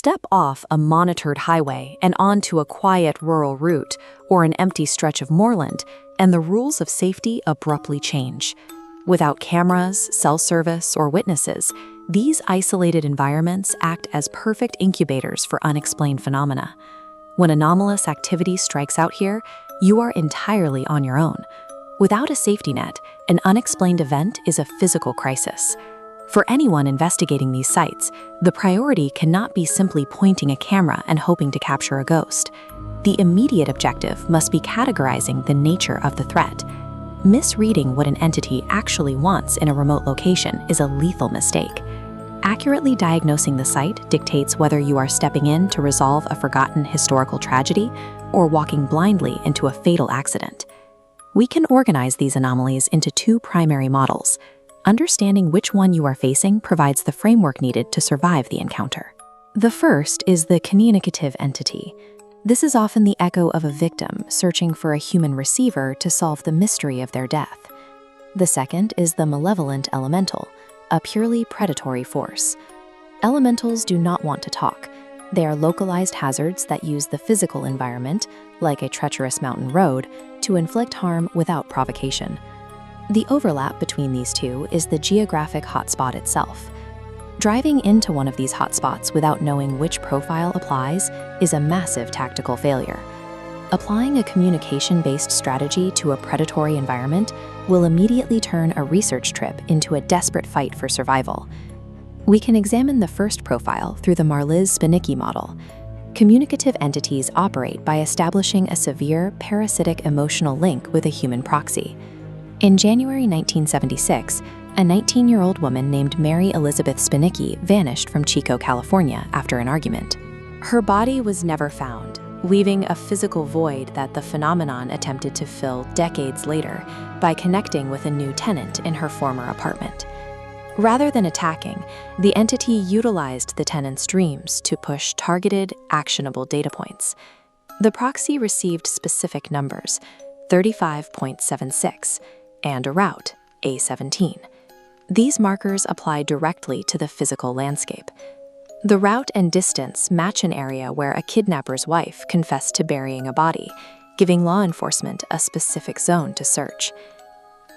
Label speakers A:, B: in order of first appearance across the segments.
A: Step off a monitored highway and onto a quiet rural route or an empty stretch of moorland, and the rules of safety abruptly change. Without cameras, cell service, or witnesses, these isolated environments act as perfect incubators for unexplained phenomena. When anomalous activity strikes out here, you are entirely on your own. Without a safety net, an unexplained event is a physical crisis. For anyone investigating these sites, the priority cannot be simply pointing a camera and hoping to capture a ghost. The immediate objective must be categorizing the nature of the threat. Misreading what an entity actually wants in a remote location is a lethal mistake. Accurately diagnosing the site dictates whether you are stepping in to resolve a forgotten historical tragedy or walking blindly into a fatal accident. We can organize these anomalies into two primary models. Understanding which one you are facing provides the framework needed to survive the encounter. The first is the communicative entity. This is often the echo of a victim searching for a human receiver to solve the mystery of their death. The second is the malevolent elemental, a purely predatory force. Elementals do not want to talk. They are localized hazards that use the physical environment, like a treacherous mountain road, to inflict harm without provocation. The overlap between these two is the geographic hotspot itself. Driving into one of these hotspots without knowing which profile applies is a massive tactical failure. Applying a communication-based strategy to a predatory environment will immediately turn a research trip into a desperate fight for survival. We can examine the first profile through the Marlies-Spanicki model. Communicative entities operate by establishing a severe parasitic emotional link with a human proxy. In January 1976, a 19-year-old woman named Mary Elizabeth Spanicki vanished from Chico, California after an argument. Her body was never found, leaving a physical void that the phenomenon attempted to fill decades later by connecting with a new tenant in her former apartment. Rather than attacking, the entity utilized the tenant's dreams to push targeted, actionable data points. The proxy received specific numbers, 35.76, and a route, A17. These markers apply directly to the physical landscape. The route and distance match an area where a kidnapper's wife confessed to burying a body, giving law enforcement a specific zone to search.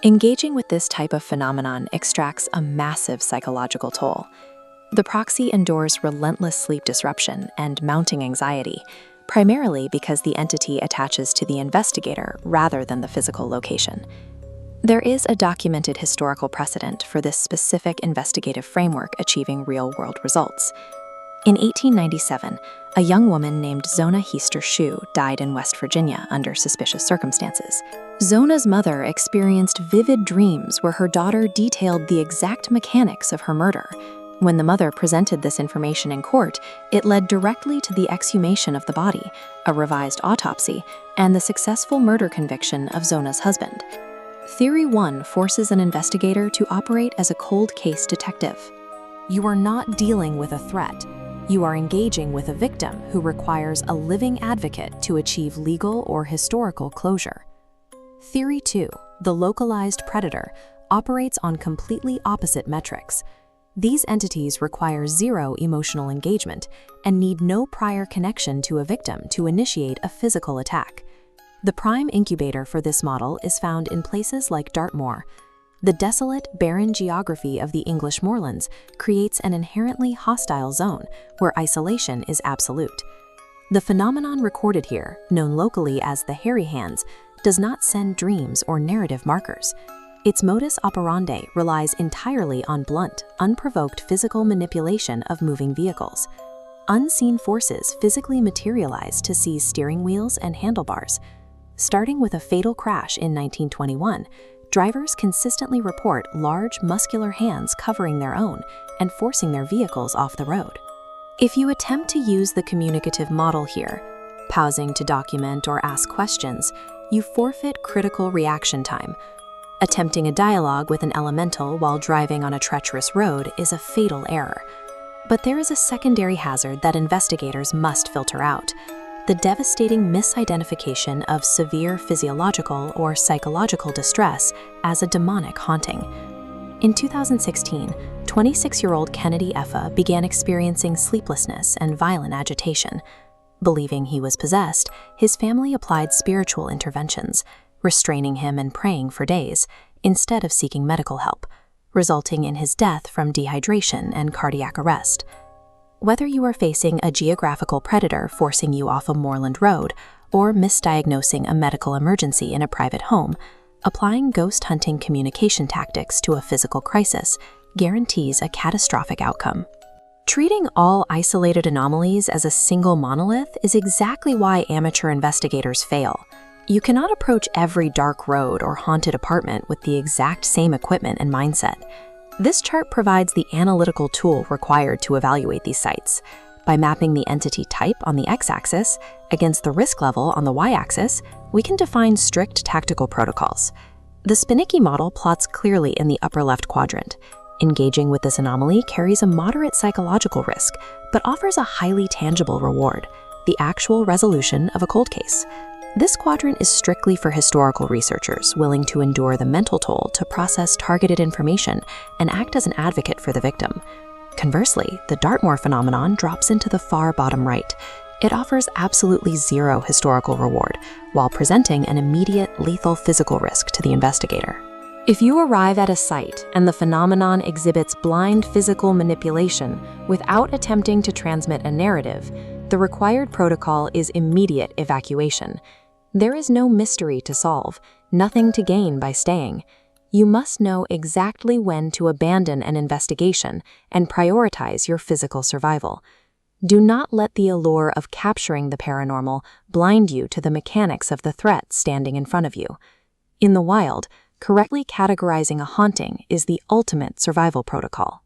A: Engaging with this type of phenomenon extracts a massive psychological toll. The proxy endures relentless sleep disruption and mounting anxiety, primarily because the entity attaches to the investigator rather than the physical location. There is a documented historical precedent for this specific investigative framework achieving real-world results. In 1897, a young woman named Zona Heaster Shue died in West Virginia under suspicious circumstances. Zona's mother experienced vivid dreams where her daughter detailed the exact mechanics of her murder. When the mother presented this information in court, it led directly to the exhumation of the body, a revised autopsy, and the successful murder conviction of Zona's husband. Theory 1 forces an investigator to operate as a cold case detective. You are not dealing with a threat. You are engaging with a victim who requires a living advocate to achieve legal or historical closure. Theory 2, the localized predator, operates on completely opposite metrics. These entities require zero emotional engagement and need no prior connection to a victim to initiate a physical attack. The prime incubator for this model is found in places like Dartmoor. The desolate, barren geography of the English moorlands creates an inherently hostile zone where isolation is absolute. The phenomenon recorded here, known locally as the hairy hands, does not send dreams or narrative markers. Its modus operandi relies entirely on blunt, unprovoked physical manipulation of moving vehicles. Unseen forces physically materialize to seize steering wheels and handlebars. Starting with a fatal crash in 1921, drivers consistently report large, muscular hands covering their own and forcing their vehicles off the road. If you attempt to use the communicative model here, pausing to document or ask questions, you forfeit critical reaction time. Attempting a dialogue with an elemental while driving on a treacherous road is a fatal error. But there is a secondary hazard that investigators must filter out: the devastating misidentification of severe physiological or psychological distress as a demonic haunting. In 2016, 26-year-old Kennedy Effa began experiencing sleeplessness and violent agitation. Believing he was possessed, his family applied spiritual interventions, restraining him and praying for days, instead of seeking medical help, resulting in his death from dehydration and cardiac arrest. Whether you are facing a geographical predator forcing you off a moorland road or misdiagnosing a medical emergency in a private home, applying ghost hunting communication tactics to a physical crisis guarantees a catastrophic outcome. Treating all isolated anomalies as a single monolith is exactly why amateur investigators fail. You cannot approach every dark road or haunted apartment with the exact same equipment and mindset. This chart provides the analytical tool required to evaluate these sites. By mapping the entity type on the x-axis against the risk level on the y-axis, we can define strict tactical protocols. The Spinnicki model plots clearly in the upper left quadrant. Engaging with this anomaly carries a moderate psychological risk, but offers a highly tangible reward, the actual resolution of a cold case. This quadrant is strictly for historical researchers willing to endure the mental toll to process targeted information and act as an advocate for the victim. Conversely, the Dartmoor phenomenon drops into the far bottom right. It offers absolutely zero historical reward, while presenting an immediate, lethal physical risk to the investigator. If you arrive at a site and the phenomenon exhibits blind physical manipulation without attempting to transmit a narrative, the required protocol is immediate evacuation. There is no mystery to solve, nothing to gain by staying. You must know exactly when to abandon an investigation and prioritize your physical survival. Do not let the allure of capturing the paranormal blind you to the mechanics of the threat standing in front of you. In the wild, correctly categorizing a haunting is the ultimate survival protocol.